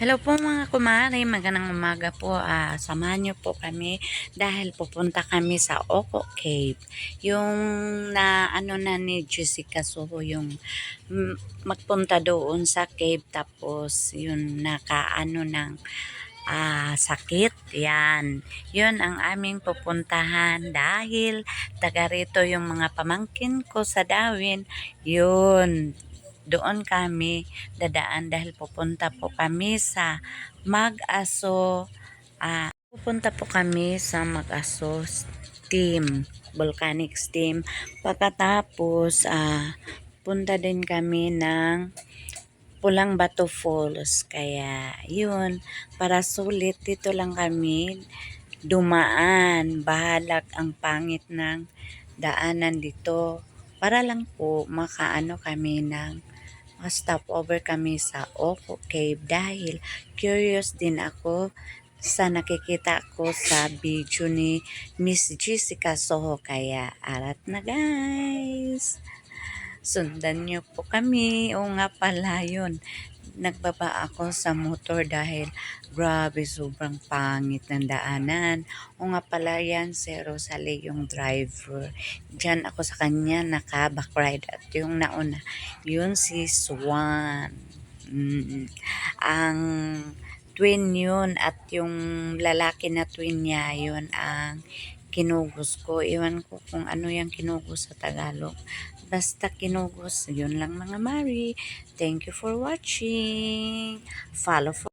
Hello po mga kumare, magandang umaga po. Samahan niyo po kami dahil pupunta kami sa Oco Cave. Yung na ano na ni Jessica Soho, yung magpunta doon sa cave tapos yun nakaano ng sakit. Yan. Yun ang aming pupuntahan dahil taga rito yung mga pamangkin ko sa Dawin. Yun. Doon kami dadaan dahil pupunta po kami sa Mag-Aso. Pupunta po kami sa Mag-Aso Steam, Volcanic Steam. Pagkatapos, punta din kami ng Pulang Bato Falls. Kaya, yun, para sulit dito lang kami dumaan. Bahalag ang pangit ng daanan dito. Para lang po makaano kami ng stopover kami sa Oco Cave dahil curious din ako sa nakikita ko sa video ni Miss Jessica Soho. Kaya arat na guys, sundan niyo po kami. O nga pala yun, nagbaba ako sa motor dahil grabe sobrang pangit ng daanan. O nga pala yan si Rosalie yung driver. Diyan ako sa kanya naka-backride at yung nauna yun si Swan. Ang twin yun at yung lalaki na twin niya yun ang kinugos ko. Iwan ko kung ano yung kinugos sa Tagalog. Basta kinugos. Yun lang mga Mari. Thank you for watching. Follow for